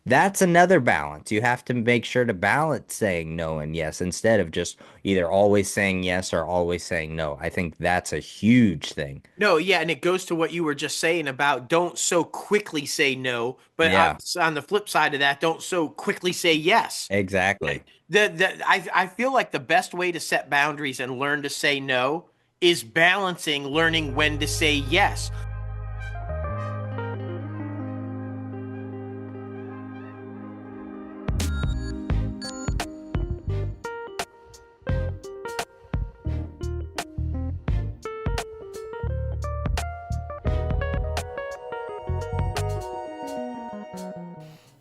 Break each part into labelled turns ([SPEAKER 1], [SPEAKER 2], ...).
[SPEAKER 1] that's another balance. You have to make sure to balance saying no and yes instead of just either always saying yes or always saying no. I think that's a huge thing.
[SPEAKER 2] No, yeah, and it goes to what you were just saying about don't so quickly say no, but
[SPEAKER 1] Yeah,
[SPEAKER 2] on the flip side of that, don't so quickly say yes.
[SPEAKER 1] exactly.
[SPEAKER 2] I feel like the best way to set boundaries and learn to say no is balancing learning when to say yes.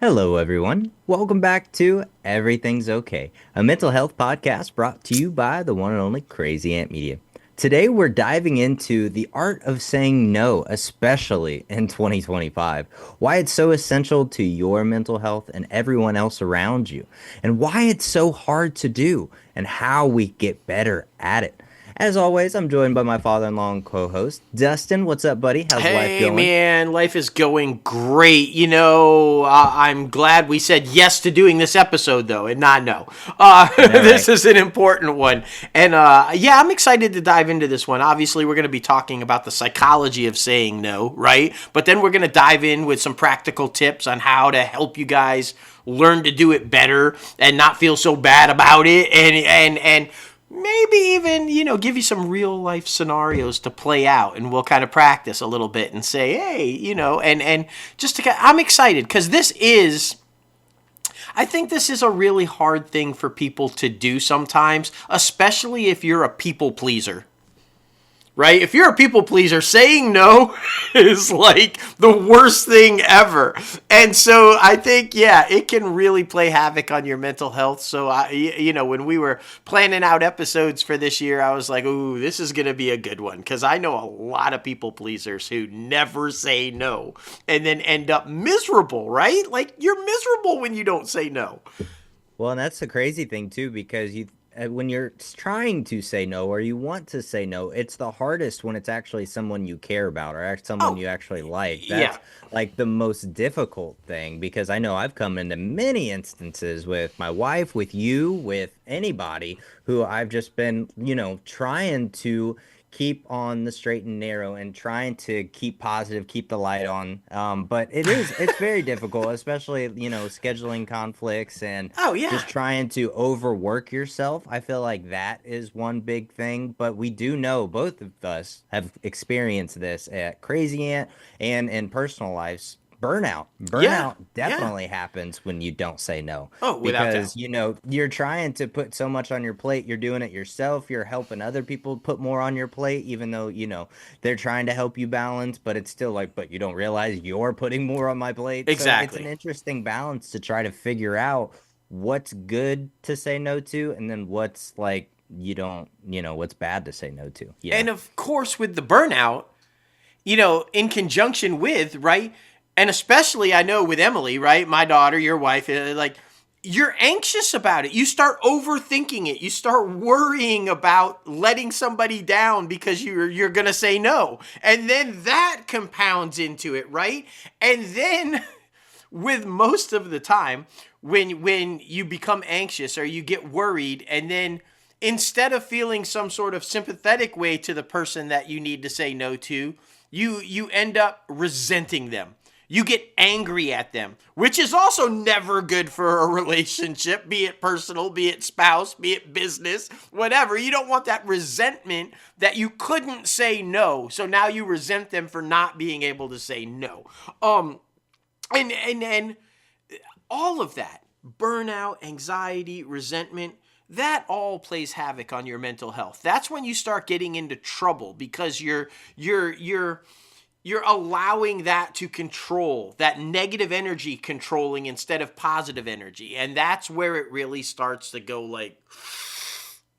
[SPEAKER 1] Hello, everyone. Welcome back to Everything's Okay, a mental health podcast brought to you by the one and only Crazy Ant Media. Today, we're diving into the art of saying no, especially in 2025, why it's so essential to your mental health and everyone else around you, and why it's so hard to do, and how we get better at it. As always, I'm joined by my father-in-law and co-host, Dustin. What's up, buddy? How's life
[SPEAKER 2] Hey
[SPEAKER 1] going?
[SPEAKER 2] man, life is going great. I'm glad we said yes to doing this episode though, and not no.
[SPEAKER 1] I know,
[SPEAKER 2] This
[SPEAKER 1] right?
[SPEAKER 2] is an important one, and yeah, I'm excited to dive into this one. Obviously, we're going to be talking about the psychology of saying no, right? But then we're going to dive in with some practical tips on how to help you guys learn to do it better and not feel so bad about it, and maybe even give you some real life scenarios to play out, and we'll kind of practice a little bit and say, hey, and just I'm excited because I think this is a really hard thing for people to do sometimes, especially if you're a people pleaser, right? If you're a people pleaser, saying no is like the worst thing ever. And so I think, yeah, it can really play havoc on your mental health. So, when we were planning out episodes for this year, I was like, ooh, this is going to be a good one. Because I know a lot of people pleasers who never say no and then end up miserable, right? Like, you're miserable when you don't say no.
[SPEAKER 1] Well, and that's the crazy thing too, because when you're trying to say no or you want to say no, it's the hardest when it's actually someone you care about or someone
[SPEAKER 2] Oh,
[SPEAKER 1] you actually like.
[SPEAKER 2] yeah.
[SPEAKER 1] That's like the most difficult thing because I know I've come into many instances with my wife, with you, with anybody who I've just been, trying to keep on the straight and narrow and trying to keep positive, keep the light on. But it's very difficult, especially, scheduling conflicts and
[SPEAKER 2] Oh, yeah.
[SPEAKER 1] just trying to overwork yourself. I feel like that is one big thing, but we do know both of us have experienced this at Crazy Ant and in personal lives. Burnout.
[SPEAKER 2] Yeah.
[SPEAKER 1] Burnout
[SPEAKER 2] Yeah.
[SPEAKER 1] definitely happens when you don't say no
[SPEAKER 2] Oh, without doubt.
[SPEAKER 1] because, you're trying to put so much on your plate. You're doing it yourself. You're helping other people put more on your plate, even though, they're trying to help you balance, but it's still like, but you don't realize you're putting more on my plate. So it's an
[SPEAKER 2] Exactly.
[SPEAKER 1] interesting balance to try to figure out what's good to say no to and then what's like you don't what's bad to say no to. Yeah.
[SPEAKER 2] And of course, with the burnout, in conjunction with, right? And especially, I know with Emily, right? My daughter, your wife, like, you're anxious about it. You start overthinking it. You start worrying about letting somebody down because you're going to say no. And then that compounds into it, right? And then with most of the time when you become anxious or you get worried, and then instead of feeling some sort of sympathetic way to the person that you need to say no to, you end up resenting them. You get angry at them, which is also never good for a relationship, be it personal, be it spouse, be it business, whatever. You don't want that resentment that you couldn't say no. So now you resent them for not being able to say no. And all of that, burnout, anxiety, resentment, that all plays havoc on your mental health. That's when you start getting into trouble because you're allowing that to control, that negative energy controlling instead of positive energy. And that's where it really starts to go like,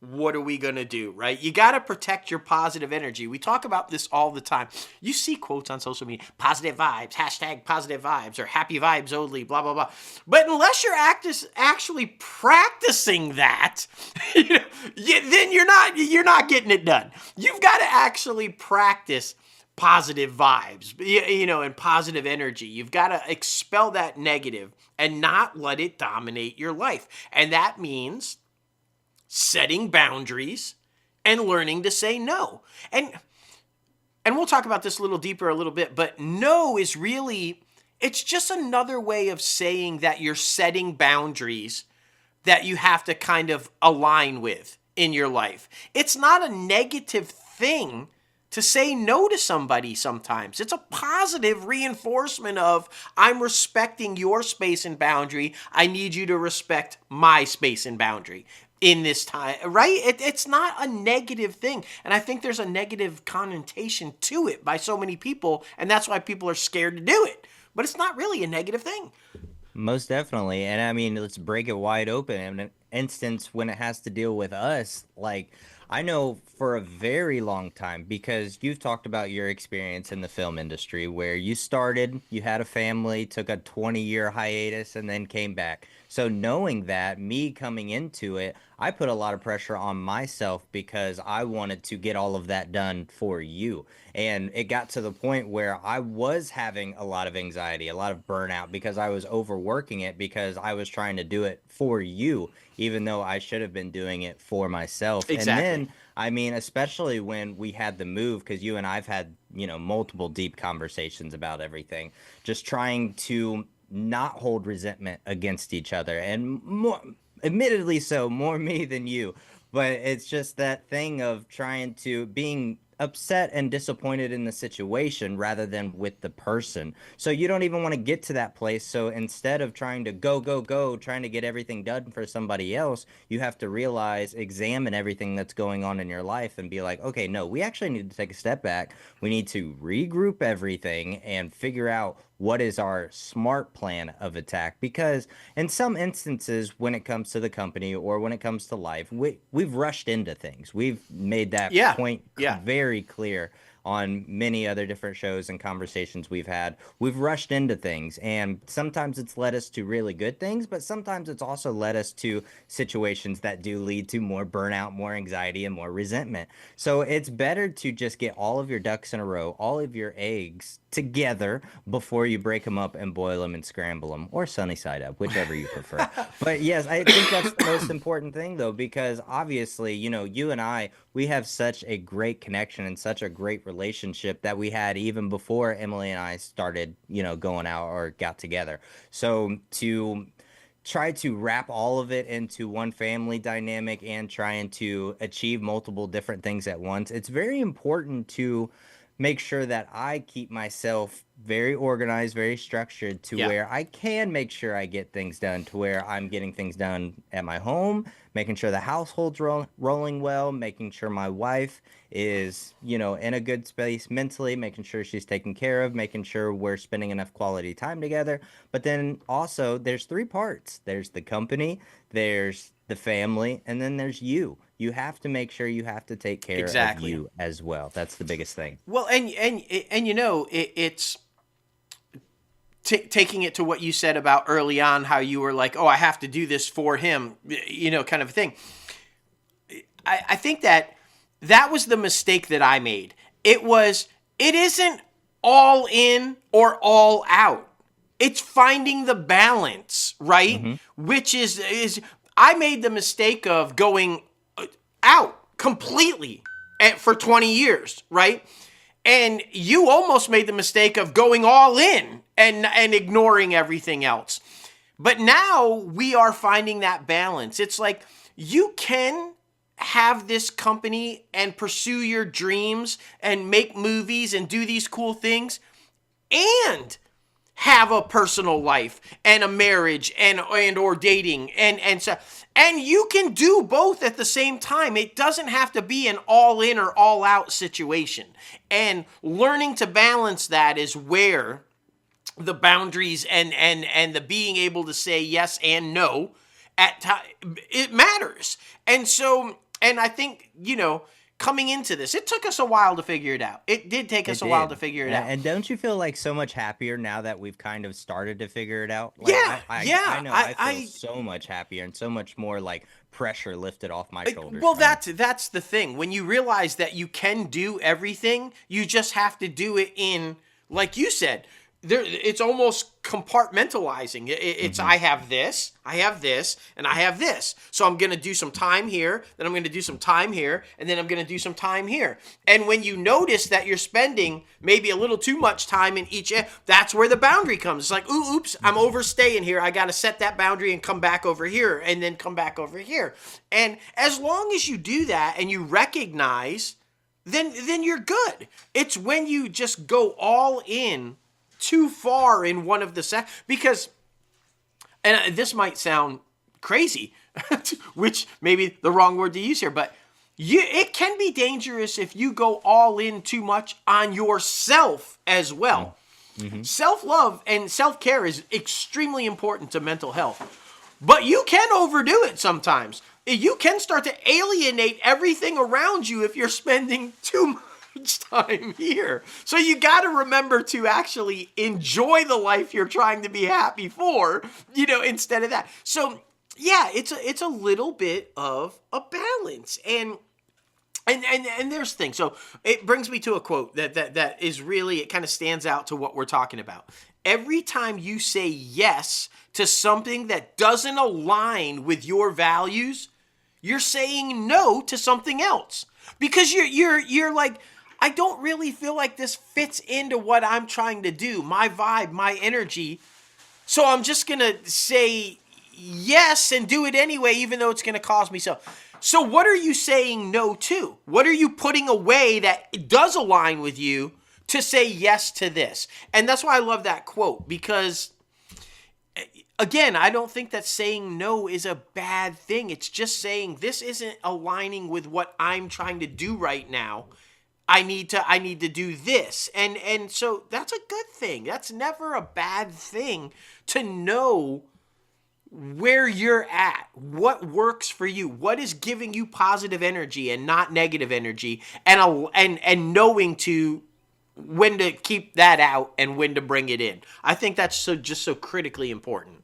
[SPEAKER 2] what are we going to do, right? You got to protect your positive energy. We talk about this all the time. You see quotes on social media, positive vibes, hashtag positive vibes, or happy vibes only, blah, blah, blah. But unless you're actually practicing that, then you're not getting it done. You've got to actually practice positive vibes, and positive energy. You've got to expel that negative and not let it dominate your life. And that means setting boundaries and learning to say no. And we'll talk about this a little deeper a little bit, but no is really, it's just another way of saying that you're setting boundaries that you have to kind of align with in your life. It's not a negative thing to say no to somebody sometimes. It's a positive reinforcement of, I'm respecting your space and boundary. I need you to respect my space and boundary in this time, right? It's not a negative thing. And I think there's a negative connotation to it by so many people, and that's why people are scared to do it. But it's not really a negative thing.
[SPEAKER 1] Most definitely. And I mean, let's break it wide open. In an instance when it has to deal with us, like I know for a very long time, because you've talked about your experience in the film industry where you started, you had a family, took a 20-year hiatus, and then came back. So knowing that, me coming into it, I put a lot of pressure on myself because I wanted to get all of that done for you. And it got to the point where I was having a lot of anxiety, a lot of burnout because I was overworking it because I was trying to do it for you, even though I should have been doing it for myself. And
[SPEAKER 2] Exactly.
[SPEAKER 1] then, I mean, especially when we had the move, because you and I've had, multiple deep conversations about everything, just trying to not hold resentment against each other. And more, admittedly, so more me than you. But it's just that thing of trying to being upset and disappointed in the situation rather than with the person. So you don't even want to get to that place. So instead of trying to go, go, go, trying to get everything done for somebody else, you have to realize, examine everything that's going on in your life and be like, okay, no, we actually need to take a step back. We need to regroup everything and figure out what is our smart plan of attack, because in some instances when it comes to the company or when it comes to life, we've rushed into things. We've made that
[SPEAKER 2] Yeah.
[SPEAKER 1] point
[SPEAKER 2] Yeah.
[SPEAKER 1] very clear on many other different shows and conversations we've had. We've rushed into things, and sometimes it's led us to really good things, but sometimes it's also led us to situations that do lead to more burnout, more anxiety, and more resentment. So it's better to just get all of your ducks in a row, all of your eggs together before you break them up and boil them and scramble them, or sunny side up, whichever you prefer. But yes, I think that's the most important thing, though, because obviously, you and I, we have such a great connection and such a great relationship that we had even before Emily and I started, going out or got together. So to try to wrap all of it into one family dynamic and trying to achieve multiple different things at once, it's very important to make sure that I keep myself very organized, very structured to
[SPEAKER 2] Yeah.
[SPEAKER 1] where I can make sure I get things done, to where I'm getting things done at my home, making sure the household's rolling well, making sure my wife is, in a good space mentally, making sure she's taken care of, making sure we're spending enough quality time together. But then also there's three parts. There's the company, there's the family, and then there's you. You have to make sure you have to take care of
[SPEAKER 2] Exactly.
[SPEAKER 1] you as well. That's the biggest thing.
[SPEAKER 2] Well, and it's taking it to what you said about early on, how you were like, oh, I have to do this for him, kind of thing. I think that was the mistake that I made. It isn't all in or all out. It's finding the balance, right?
[SPEAKER 1] Hmm.
[SPEAKER 2] Which is I made the mistake of going out completely for 20 years, right? And you almost made the mistake of going all in and ignoring everything else. But now we are finding that balance. It's like you can have this company and pursue your dreams and make movies and do these cool things and have a personal life and a marriage and or dating and so, and you can do both at the same time. It doesn't have to be an all in or all out situation. And learning to balance that is where the boundaries and the being able to say yes and no at time, it matters. And so, and I think, coming into this. It took us a while to figure it out. It did take
[SPEAKER 1] It
[SPEAKER 2] us a while to
[SPEAKER 1] did.
[SPEAKER 2] figure it out.
[SPEAKER 1] And don't you feel like so much happier now that we've kind of started to figure it out? Like
[SPEAKER 2] Yeah,
[SPEAKER 1] I
[SPEAKER 2] yeah.
[SPEAKER 1] know I feel so much happier and so much more like pressure lifted off my shoulders
[SPEAKER 2] Well,
[SPEAKER 1] from it.
[SPEAKER 2] that's the thing. When you realize that you can do everything, you just have to do it in, like you said, there. It's almost compartmentalizing. It's
[SPEAKER 1] Hmm.
[SPEAKER 2] I have this, and I have this. So I'm gonna do some time here, then I'm gonna do some time here, and then I'm gonna do some time here. And when you notice that you're spending maybe a little too much time in each, that's where the boundary comes. It's like, ooh, oops, I'm overstaying here. I gotta set that boundary and come back over here, and then come back over here. And as long as you do that and you recognize, then you're good. It's when you just go all in too far in one of the because, and this might sound crazy, which maybe the wrong word to use here, but it can be dangerous if you go all in too much on yourself as well.
[SPEAKER 1] Mm-hmm.
[SPEAKER 2] Self-love and self-care is extremely important to mental health, but you can overdo it sometimes. You can start to alienate everything around you if you're spending too much time here. So you got to remember to actually enjoy the life you're trying to be happy for, instead of that. So yeah, it's a little bit of a balance. And there's things. So it brings me to a quote that is really, it kind of stands out to what we're talking about. Every time you say yes to something that doesn't align with your values, you're saying no to something else. Because you're like, I don't really feel like this fits into what I'm trying to do, my vibe, my energy. So I'm just going to say yes and do it anyway, even though it's going to cause me so. So what are you saying no to? What are you putting away that does align with you to say yes to this? And that's why I love that quote, because again, I don't think that saying no is a bad thing. It's just saying this isn't aligning with what I'm trying to do right now. I need to do this. And so that's a good thing. That's never a bad thing to know where you're at, what works for you, what is giving you positive energy and not negative energy, and knowing to when to keep that out and when to bring it in. I think that's so critically important.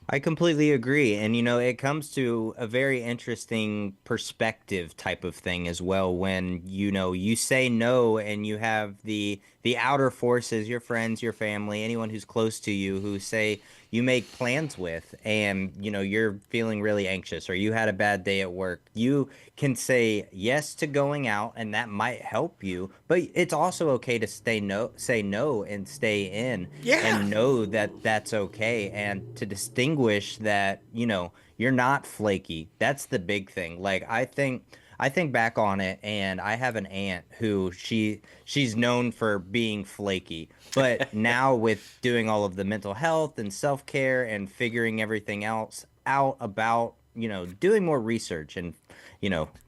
[SPEAKER 1] I completely agree. And it comes to a very interesting perspective type of thing as well when you say no and you have the outer forces, your friends, your family, anyone who's close to you who say you make plans with and you're feeling really anxious or you had a bad day at work. You can say yes to going out and that might help you, but it's also okay to say no and stay in
[SPEAKER 2] Yeah.
[SPEAKER 1] and know that that's okay and to distinguish that you're not flaky. That's the big thing. Like I think back on it and I have an aunt who she's known for being flaky, but now with doing all of the mental health and self-care and figuring everything else out about doing more research and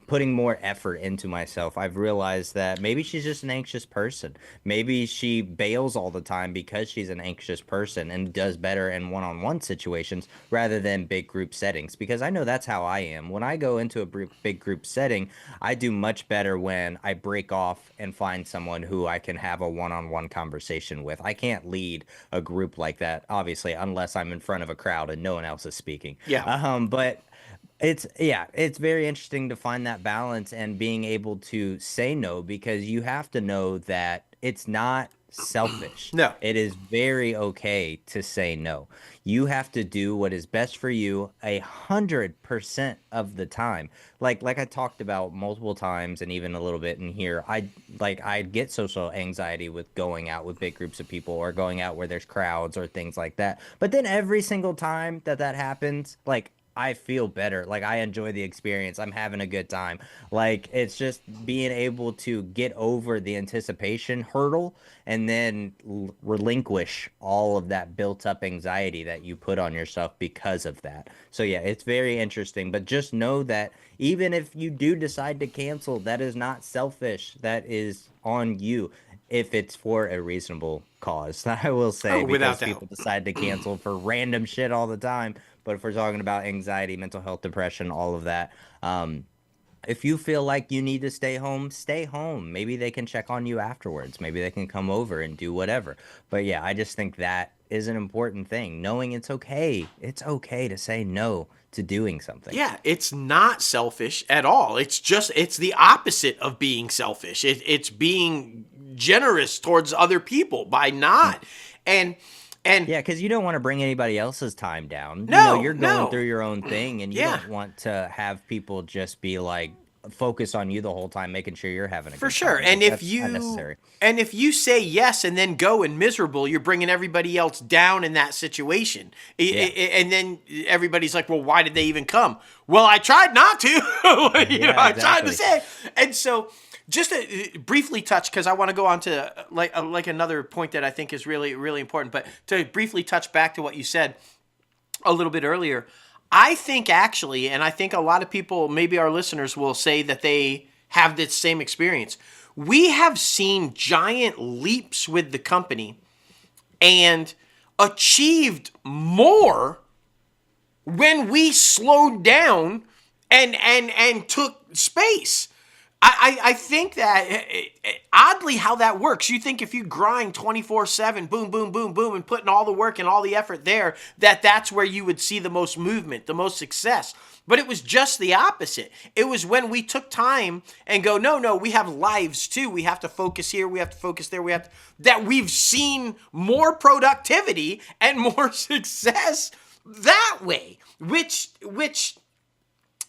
[SPEAKER 1] putting more effort into myself, I've realized that maybe she's just an anxious person. Maybe she bails all the time because she's an anxious person and does better in one-on-one situations rather than big group settings. Because I know that's how I am. When I go into a big group setting, I do much better when I break off and find someone who I can have a one-on-one conversation with. I can't lead a group like that, obviously, unless I'm in front of a crowd and no one else is speaking.
[SPEAKER 2] Yeah.
[SPEAKER 1] But it's very interesting to find that balance and being able to say no because you have to know that it's not selfish.
[SPEAKER 2] No.
[SPEAKER 1] It is very okay to say no. You have to do what is best for you 100% of the time. Like I talked about multiple times and even a little bit in here, I get social anxiety with going out with big groups of people or going out where there's crowds or things like that. But then every single time that happens, like I feel better. Like I enjoy the experience. I'm having a good time. Like it's just being able to get over the anticipation hurdle and then relinquish all of that built up anxiety that you put on yourself because of that. So yeah, it's very interesting, but just know that even if you do decide to cancel, that is not selfish. That is on you if it's for a reasonable cause. I will
[SPEAKER 2] Oh,
[SPEAKER 1] say
[SPEAKER 2] without
[SPEAKER 1] because
[SPEAKER 2] doubt.
[SPEAKER 1] people decide to cancel for random shit all the time. But if we're talking about anxiety, mental health, depression, all of that, If you feel like you need to stay home, stay home. Maybe they can check on you afterwards. Maybe they can come over and do whatever. But yeah, I just think that is an important thing. Knowing it's okay. It's okay to say no to doing something.
[SPEAKER 2] Yeah, it's not selfish at all. It's the opposite of being selfish. It's being generous towards other people by
[SPEAKER 1] Mm.
[SPEAKER 2] not. And and
[SPEAKER 1] Yeah, because you don't want to bring anybody else's time down. You know,
[SPEAKER 2] no,
[SPEAKER 1] you're going through
[SPEAKER 2] no.
[SPEAKER 1] your own thing and you
[SPEAKER 2] Yeah,
[SPEAKER 1] don't want to have people just be like focus on you the whole time, making sure you're having a
[SPEAKER 2] for
[SPEAKER 1] good
[SPEAKER 2] sure.
[SPEAKER 1] time. Like that's unnecessary.
[SPEAKER 2] And if you say yes and then go and miserable, you're bringing everybody else down in that situation.
[SPEAKER 1] Yeah.
[SPEAKER 2] And then everybody's like, "Well, why did they even come?" Well, I tried not to.
[SPEAKER 1] Yeah,
[SPEAKER 2] I tried to
[SPEAKER 1] exactly.
[SPEAKER 2] say. And so just to briefly touch, because I want to go on to like another point that I think is really really important, but to briefly touch back to what you said a little bit earlier, I think actually, and I think a lot of people, maybe our listeners, will say that they have this same experience. We have seen giant leaps with the company and achieved more when we slowed down and took space. I think that oddly how that works. You think if you grind 24/7, boom, boom, boom, boom, and putting all the work and all the effort there, that's where you would see the most movement, the most success. But it was just the opposite. It was when we took time and go, no, no, we have lives too. We have to focus here. We have to focus there. That we've seen more productivity and more success that way, which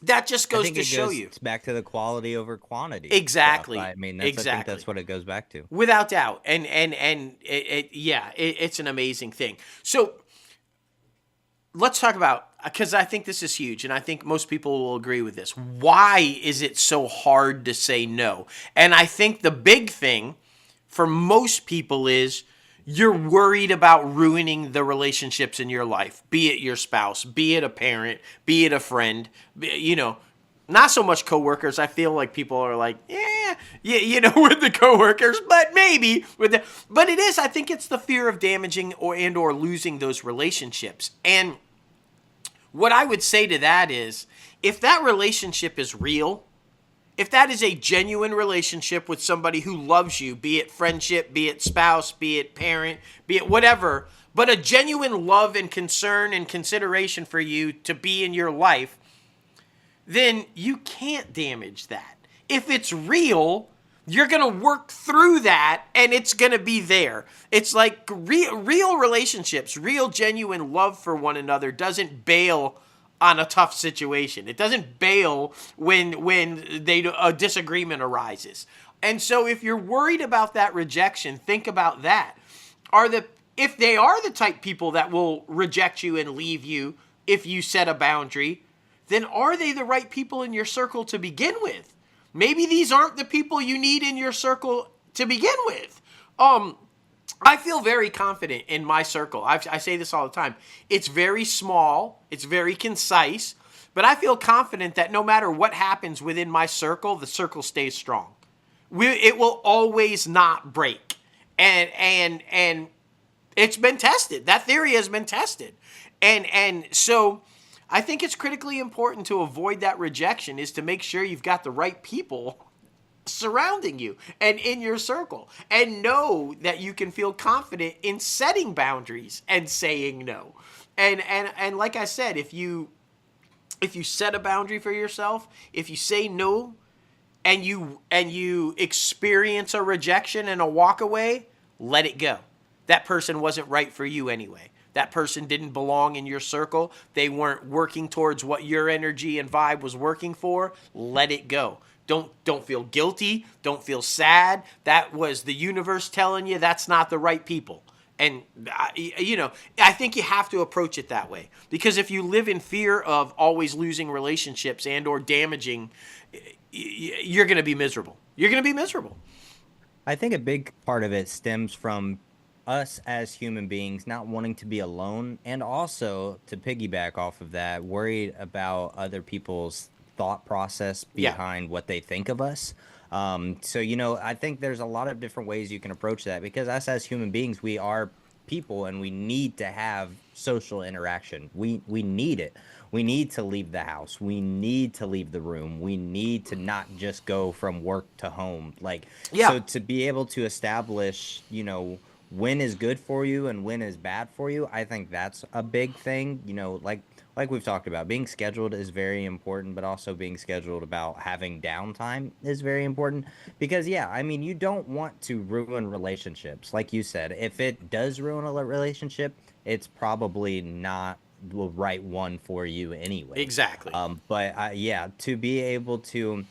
[SPEAKER 2] that just
[SPEAKER 1] I
[SPEAKER 2] goes
[SPEAKER 1] think
[SPEAKER 2] to
[SPEAKER 1] it
[SPEAKER 2] show
[SPEAKER 1] goes
[SPEAKER 2] you.
[SPEAKER 1] back to the quality over quantity stuff.
[SPEAKER 2] Exactly.
[SPEAKER 1] I mean, I think
[SPEAKER 2] Exactly.
[SPEAKER 1] that's what it goes back to.
[SPEAKER 2] Without doubt. It's an amazing thing. So let's talk about, because I think this is huge and I think most people will agree with this. Why is it so hard to say no? And I think the big thing for most people is you're worried about ruining the relationships in your life, be it your spouse, be it a parent, be it a friend, not so much coworkers. I feel like people are like, yeah, with the coworkers, but maybe with but it is. I think it's the fear of damaging or losing those relationships. And what I would say to that is, if that relationship is real, if that is a genuine relationship with somebody who loves you, be it friendship, be it spouse, be it parent, be it whatever, but a genuine love and concern and consideration for you to be in your life, then you can't damage that. If it's real, you're going to work through that and it's going to be there. It's like real relationships, real genuine love for one another doesn't bail on a tough situation. It doesn't bail when a disagreement arises. And so if you're worried about that rejection, think about that. If they are the type people that will reject you and leave you if you set a boundary, then are they the right people in your circle to begin with? Maybe these aren't the people you need in your circle to begin with. I feel very confident in my circle. I say this all the time. It's very small, it's very concise, but I feel confident that no matter what happens within my circle, the circle stays strong. It will always not break. And it's been tested. That theory has been tested. And so I think it's critically important to avoid that rejection is to make sure you've got the right people surrounding you and in your circle, and know that you can feel confident in setting boundaries and saying no. And like I said, if you set a boundary for yourself, if you say no and you experience a rejection and a walk away, let it go. That person wasn't right for you anyway. That person didn't belong in your circle. They weren't working towards what your energy and vibe was working for. Let it go. Don't feel guilty. Don't feel sad. That was the universe telling you that's not the right people. And I think you have to approach it that way, because if you live in fear of always losing relationships and or damaging, you're going to be miserable. You're going to be miserable.
[SPEAKER 1] I think a big part of it stems from us as human beings not wanting to be alone, and also to piggyback off of that, worried about other people's thought process
[SPEAKER 2] Yeah.
[SPEAKER 1] behind what they think of us. So, I think there's a lot of different ways you can approach that because us as human beings, we are people and we need to have social interaction. We need it. We need to leave the house. We need to leave the room. We need to not just go from work to home. Like,
[SPEAKER 2] Yeah.
[SPEAKER 1] so to be able to establish, when is good for you and when is bad for you, I think that's a big thing. Like we've talked about, being scheduled is very important, but also being scheduled about having downtime is very important because, yeah, I mean, you don't want to ruin relationships. Like you said, if it does ruin a relationship, it's probably not the right one for you anyways.
[SPEAKER 2] Exactly.
[SPEAKER 1] But yeah, to be able to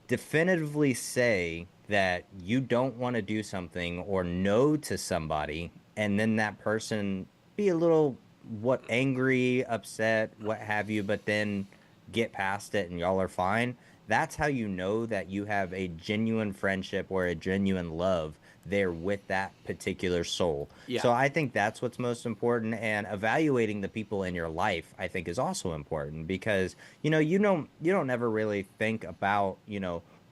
[SPEAKER 1] definitively say that you don't want to do something or no to somebody, and then that person be a little what angry, upset, what have you, but then get past it and y'all are fine. That's how you know that you have a genuine friendship or a genuine love there with that particular soul.
[SPEAKER 2] Yeah.
[SPEAKER 1] So I think that's what's most important. And evaluating the people in your life, I think, is also important because you don't ever really think about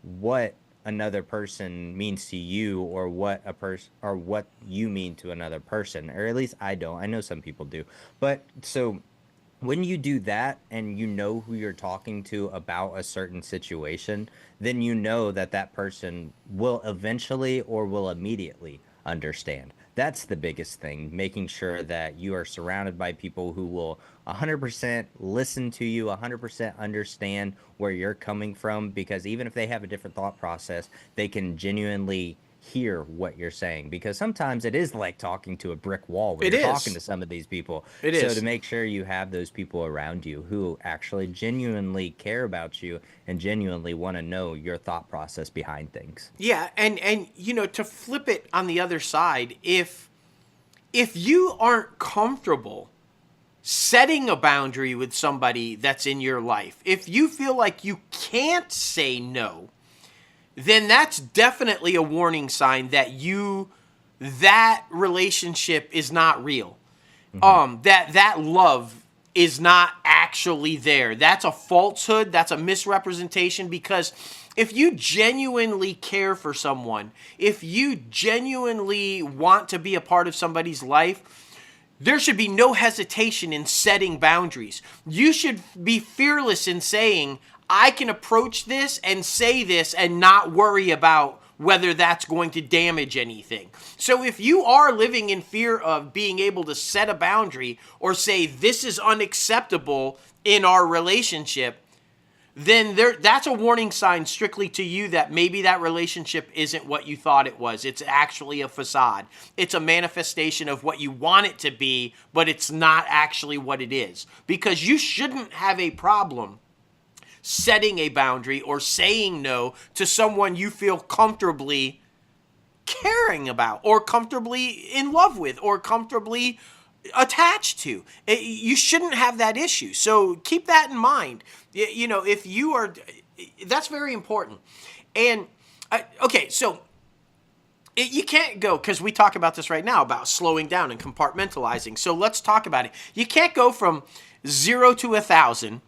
[SPEAKER 1] what another person means to you or what a person or what you mean to another person, or at least I don't. I know some people do, but so when you do that and you know who you're talking to about a certain situation, then you know that that person will eventually or will immediately understand. That's the biggest thing, making sure that you are surrounded by people who will 100% listen to you, 100% understand where you're coming from, because even if they have a different thought process, they can genuinely hear what you're saying because sometimes it is like talking to a brick wall when
[SPEAKER 2] It
[SPEAKER 1] you're talking
[SPEAKER 2] is.
[SPEAKER 1] to some of these people.
[SPEAKER 2] It
[SPEAKER 1] So to
[SPEAKER 2] is.
[SPEAKER 1] make sure you have those people around you who actually genuinely care about you and genuinely want to know your thought process behind things.
[SPEAKER 2] Yeah, and to flip it on the other side, if you aren't comfortable setting a boundary with somebody that's in your life, if you feel like you can't say no, then that's definitely a warning sign that relationship is not real.
[SPEAKER 1] Hmm.
[SPEAKER 2] That love is not actually there. That's a falsehood. That's a misrepresentation because if you genuinely care for someone, if you genuinely want to be a part of somebody's life, there should be no hesitation in setting boundaries. You should be fearless in saying, I can approach this and say this and not worry about whether that's going to damage anything. So if you are living in fear of being able to set a boundary or say this is unacceptable in our relationship, then that's a warning sign strictly to you that maybe that relationship isn't what you thought it was. It's actually a facade. It's a manifestation of what you want it to be, but it's not actually what it is. Because you shouldn't have a problem setting a boundary or saying no to someone you feel comfortably caring about or comfortably in love with or comfortably attached to. You shouldn't have that issue. So keep that in mind. If you are, that's very important. And okay, so you can't go, because we talk about this right now about slowing down and compartmentalizing. So let's talk about it. You can't go from 0 to 1,000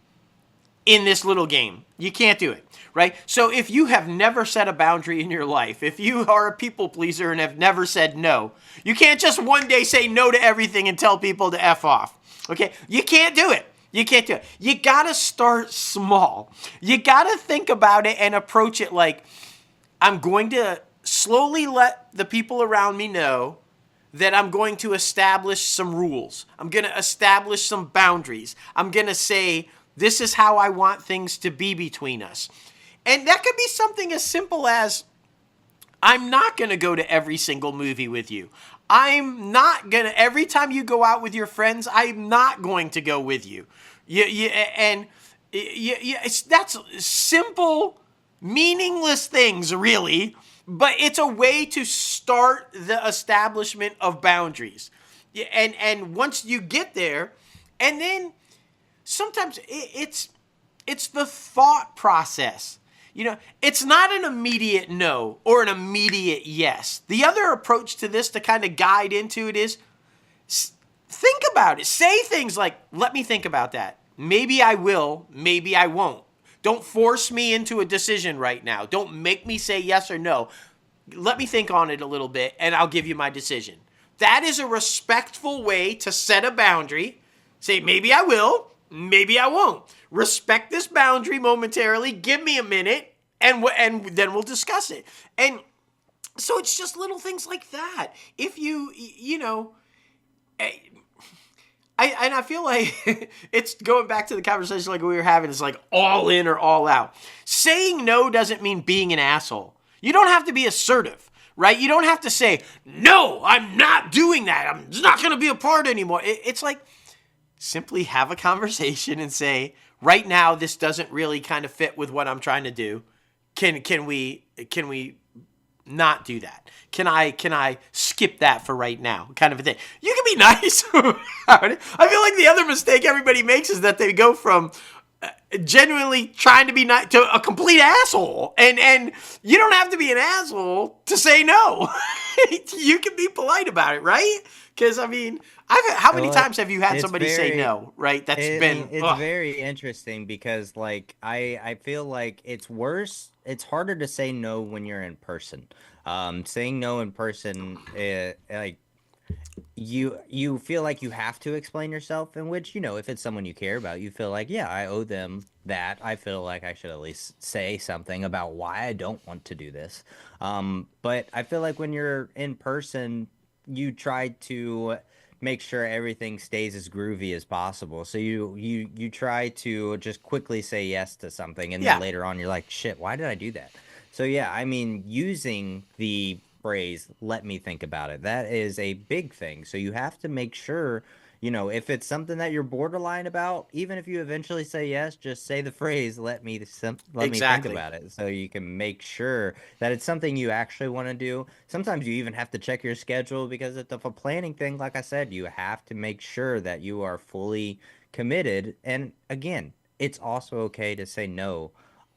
[SPEAKER 2] in this little game. You can't do it, right? So if you have never set a boundary in your life, if you are a people pleaser and have never said no, you can't just one day say no to everything and tell people to F off, okay? You can't do it. You can't do it. You gotta start small. You gotta think about it and approach it like, I'm going to slowly let the people around me know that I'm going to establish some rules. I'm going to establish some boundaries. I'm going to say, this is how I want things to be between us. And that could be something as simple as, I'm not going to go to every single movie with you. I'm not going to, every time you go out with your friends, I'm not going to go with you. That's simple, meaningless things, really, but it's a way to start the establishment of boundaries. And once you get there, and then sometimes it's the thought process. It's not an immediate no or an immediate yes. The other approach to this to kind of guide into it is think about it. Say things like, let me think about that. Maybe I will, maybe I won't. Don't force me into a decision right now. Don't make me say yes or no. Let me think on it a little bit and I'll give you my decision. That is a respectful way to set a boundary. Say, maybe I will, maybe I won't. Respect this boundary momentarily. Give me a minute, and then we'll discuss it. And so it's just little things like that. If I feel like it's going back to the conversation like we were having. It's like all in or all out. Saying no doesn't mean being an asshole. You don't have to be assertive, right? You don't have to say, no, I'm not doing that. I'm not going to be a part anymore. It's like simply have a conversation and say, right now, this doesn't really kind of fit with what I'm trying to do. Can we not do that? Can I skip that for right now? Kind of a thing. You can be nice about it. I feel like the other mistake everybody makes is that they go from genuinely trying to be nice to a complete asshole. And you don't have to be an asshole to say no. You can be polite about it, right? Because, I mean, how many times have you had somebody say no, right?
[SPEAKER 1] It's very interesting because, like, I feel like it's worse. It's harder to say no when you're in person. Saying no in person, like, you feel like you have to explain yourself, in which, if it's someone you care about, you feel like, yeah, I owe them that. I feel like I should at least say something about why I don't want to do this. But I feel like when you're in person, you try to make sure everything stays as groovy as possible. So you try to just quickly say yes to something, and then later on you're like, shit, why did I do that? So yeah, I mean, using the phrase "let me think about it," that is a big thing. So you have to make sure, if it's something that you're borderline about, even if you eventually say yes, just say the phrase let me think about it, so you can make sure that it's something you actually want to do. Sometimes you even have to check your schedule, because it's a planning thing. Like I said, you have to make sure that you are fully committed. And again, it's also okay to say no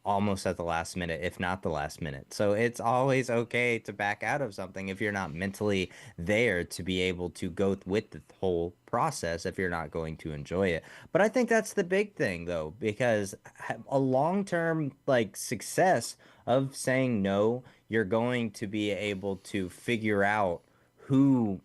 [SPEAKER 1] almost at the last minute, if not the last minute. So it's always okay to back out of something if you're not mentally there to be able to go with the whole process, if you're not going to enjoy it. But I think that's the big thing, though, because a long-term, like, success of saying no, you're going to be able to figure out who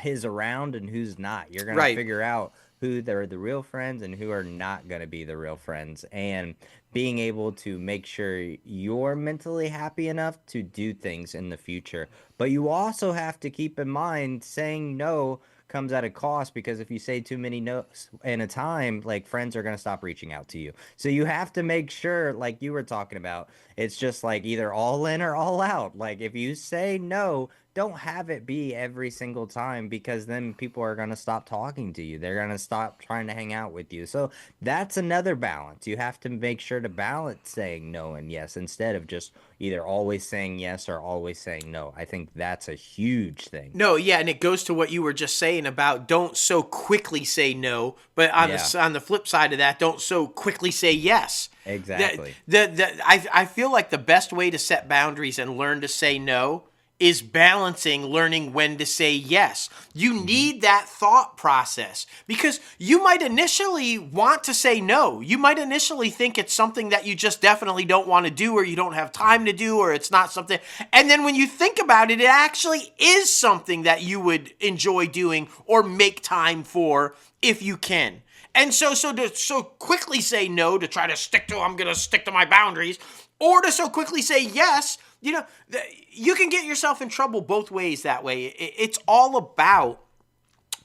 [SPEAKER 1] is around and who's not. You're going to
[SPEAKER 2] right.
[SPEAKER 1] figure out who they're the real friends and who are not going to be the real friends. And being able to make sure you're mentally happy enough to do things in the future. But you also have to keep in mind saying no comes at a cost, because if you say too many no's in a time, like, friends are going to stop reaching out to you. So you have to make sure, like you were talking about, it's just like either all in or all out. Like, if you say no, don't have it be every single time, because then people are going to stop talking to you. They're going to stop trying to hang out with you. So that's another balance. You have to make sure to balance saying no and yes, instead of just either always saying yes or always saying no. I think that's a huge thing.
[SPEAKER 2] No, yeah, and it goes to what you were just saying about don't so quickly say no, but on
[SPEAKER 1] Yeah,
[SPEAKER 2] the flip side of that, don't so quickly say yes.
[SPEAKER 1] exactly.
[SPEAKER 2] I feel like the best way to set boundaries and learn to say no is balancing learning when to say yes. You need that thought process, because you might initially want to say no. You might initially think it's something that you just definitely don't want to do, or you don't have time to do, or it's not something. And then when you think about it, it actually is something that you would enjoy doing or make time for if you can. And so to so quickly say no, to try to I'm going to stick to my boundaries, or to so quickly say yes, you can get yourself in trouble both ways that way. It's all about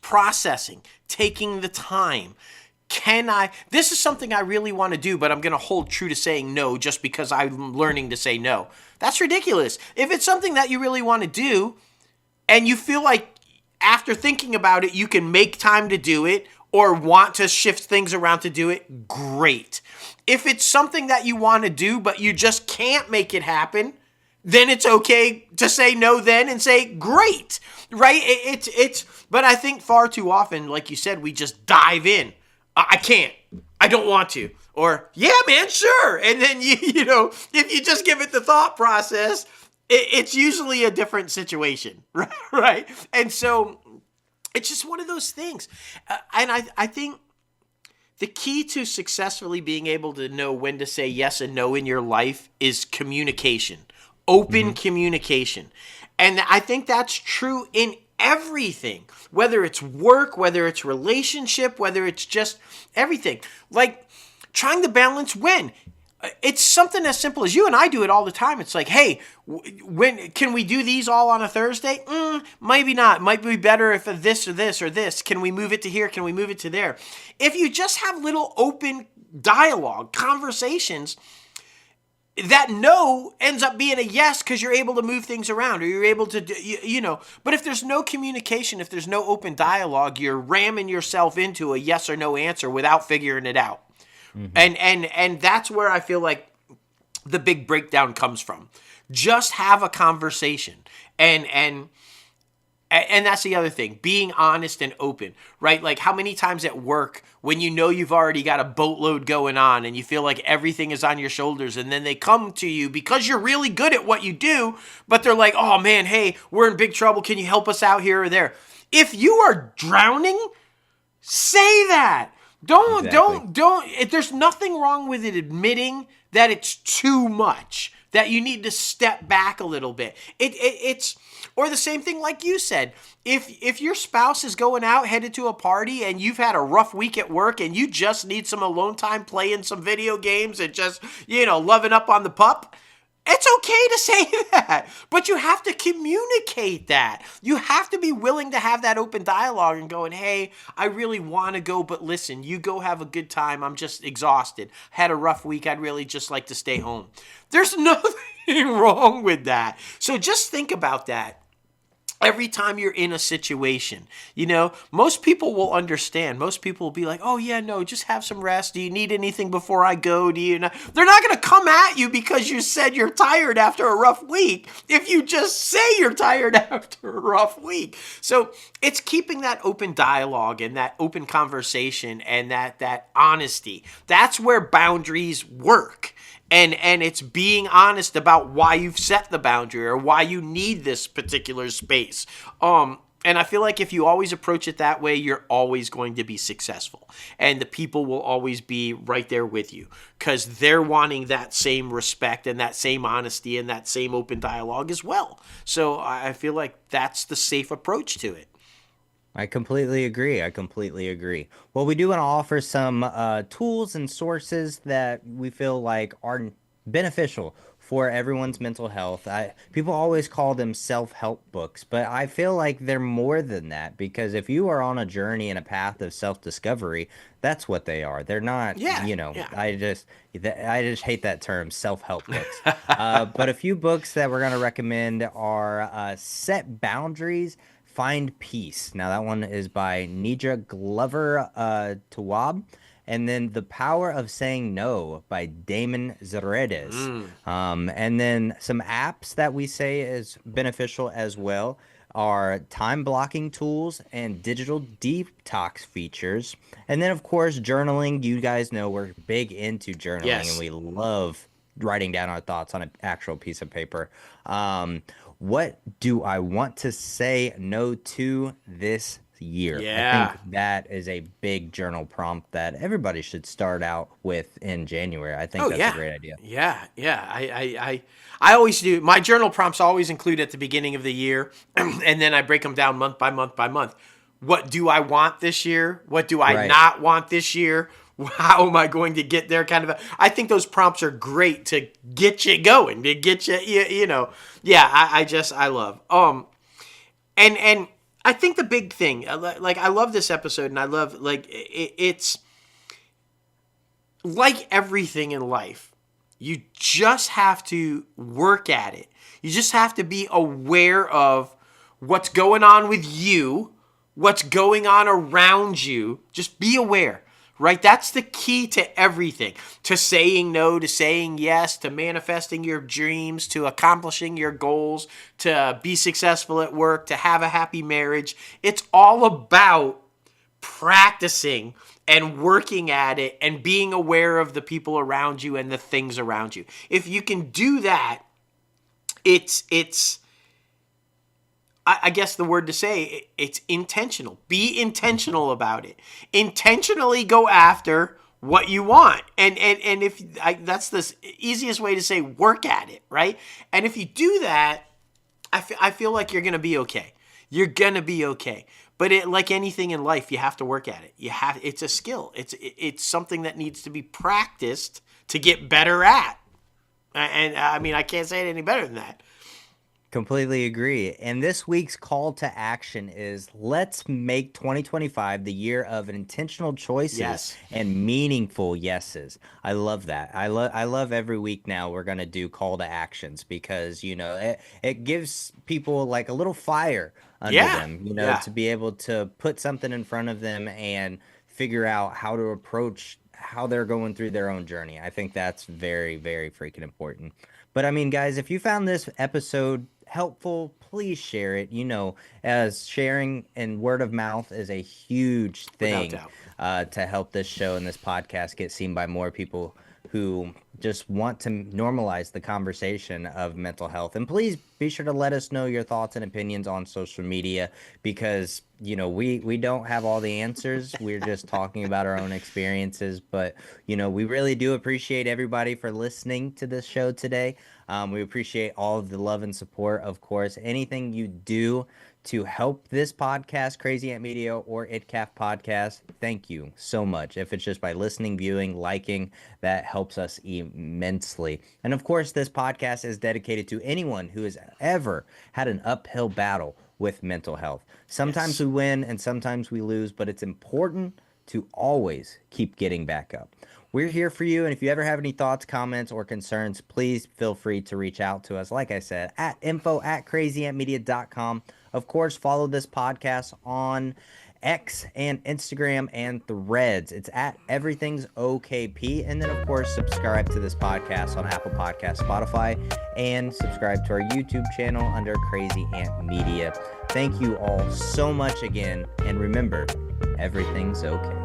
[SPEAKER 2] processing, taking the time. This is something I really want to do, but I'm going to hold true to saying no just because I'm learning to say no. That's ridiculous. If it's something that you really want to do and you feel like after thinking about it, you can make time to do it or want to shift things around to do it, great. If it's something that you want to do, but you just can't make it happen, then it's okay to say no then and say great, right? But I think far too often, like you said, we just dive in. I can't. I don't want to. Or, yeah, man, sure. And then, if you just give it the thought process, it's usually a different situation, right? And so it's just one of those things. And I think the key to successfully being able to know when to say yes and no in your life is communication. Open communication. And I think that's true in everything, whether it's work, whether it's relationship, whether it's just everything. Like trying to balance when. It's something as simple as you and I do it all the time. It's like, hey, when can we do these all on a Thursday? Maybe not. Might be better if this or this or this. Can we move it to here? Can we move it to there? If you just have little open dialogue, conversations, that no ends up being a yes because you're able to move things around or you're able to, But if there's no communication, if there's no open dialogue, you're ramming yourself into a yes or no answer without figuring it out. Mm-hmm. And that's where I feel like the big breakdown comes from. Just have a conversation. And that's the other thing, being honest and open, right? Like how many times at work when you know you've already got a boatload going on and you feel like everything is on your shoulders and then they come to you because you're really good at what you do, but they're like, oh man, hey, we're in big trouble. Can you help us out here or there? If you are drowning, say that. Don't. There's nothing wrong with it admitting that it's too much, that you need to step back a little bit. It's or the same thing like you said. If your spouse is going out, headed to a party, and you've had a rough week at work, and you just need some alone time playing some video games and just loving up on the pup. It's okay to say that, but you have to communicate that. You have to be willing to have that open dialogue and going, hey, I really want to go, but listen, you go have a good time. I'm just exhausted. Had a rough week. I'd really just like to stay home. There's nothing wrong with that. So just think about that. Every time you're in a situation, most people will understand. Most people will be like, oh yeah, no, just have some rest. Do you need anything before I go? They're not going to come at you because you said you're tired after a rough week if you just say you're tired after a rough week. So it's keeping that open dialogue and that open conversation and that honesty. That's where boundaries work. And it's being honest about why you've set the boundary or why you need this particular space. And I feel like if you always approach it that way, you're always going to be successful. And the people will always be right there with you because they're wanting that same respect and that same honesty and that same open dialogue as well. So I feel like that's the safe approach to it.
[SPEAKER 1] I completely agree. Well, we do want to offer some tools and sources that we feel like are beneficial for everyone's mental health. People always call them self-help books, but I feel like they're more than that because if you are on a journey and a path of self-discovery, that's what they are. They're not,
[SPEAKER 2] Yeah.
[SPEAKER 1] I just hate that term, self-help books. But a few books that we're going to recommend are Set Boundaries, Find Peace. Now that one is by Nija Glover Tawwab. And then The Power of Saying No by Damon Zeredes. And then some apps that we say is beneficial as well are time blocking tools and digital detox features. And then, of course, journaling. You guys know we're big into journaling,
[SPEAKER 2] Yes.
[SPEAKER 1] and we love writing down our thoughts on an actual piece of paper. What do I want to say no to this year?
[SPEAKER 2] Yeah.
[SPEAKER 1] I think that is a big journal prompt that everybody should start out with in January. I think that's a great idea.
[SPEAKER 2] Yeah. I always do. My journal prompts always include at the beginning of the year, and then I break them down month by month by month. What do I want this year? What do I not want this year? How am I going to get there? I think those prompts are great to get you going, to get you, Yeah, I love. And I think the big thing, like I love this episode, and I love it's like everything in life. You just have to work at it. You just have to be aware of what's going on with you, what's going on around you. Just be aware, right? That's the key to everything. To saying no, to saying yes, to manifesting your dreams, to accomplishing your goals, to be successful at work, to have a happy marriage. It's all about practicing and working at it and being aware of the people around you and the things around you. If you can do that, I guess the word to say, it's intentional. Be intentional about it. Intentionally go after what you want. And that's the easiest way to say work at it, right? And if you do that, I feel like you're going to be okay. You're gonna be okay. But like anything in life, you have to work at it. It's a skill. It's something that needs to be practiced to get better at. And I mean, I can't say it any better than that.
[SPEAKER 1] Completely agree. And this week's call to action is let's make 2025 the year of intentional choices
[SPEAKER 2] Yes.
[SPEAKER 1] and meaningful yeses. I love that. I love every week now we're going to do call to actions because, it gives people like a little fire under
[SPEAKER 2] Yeah.
[SPEAKER 1] them,
[SPEAKER 2] Yeah.
[SPEAKER 1] to be able to put something in front of them and figure out how to approach how they're going through their own journey. I think that's very, very freaking important. But I mean, guys, if you found this episode helpful, please share it. As sharing and word of mouth is a huge
[SPEAKER 2] Without
[SPEAKER 1] thing
[SPEAKER 2] doubt.
[SPEAKER 1] to help this show and this podcast get seen by more people who just want to normalize the conversation of mental health. And please be sure to let us know your thoughts and opinions on social media because, we don't have all the answers. We're just talking about our own experiences. But, we really do appreciate everybody for listening to this show today. We appreciate all of the love and support, of course. Anything you do to help this podcast, Crazy Ant Media or ItCaf Podcast, thank you so much. If it's just by listening, viewing, liking, that helps us immensely. And of course, this podcast is dedicated to anyone who has ever had an uphill battle with mental health. Sometimes
[SPEAKER 2] Yes.
[SPEAKER 1] we win and sometimes we lose, but it's important to always keep getting back up. We're here for you, and if you ever have any thoughts, comments, or concerns, please feel free to reach out to us. Like I said, at info@crazyantmedia.com. Of course, follow this podcast on X and Instagram and Threads. It's at Everything's OKP. And then, of course, subscribe to this podcast on Apple Podcasts, Spotify, and subscribe to our YouTube channel under Crazy Ant Media. Thank you all so much again. And remember, everything's okay.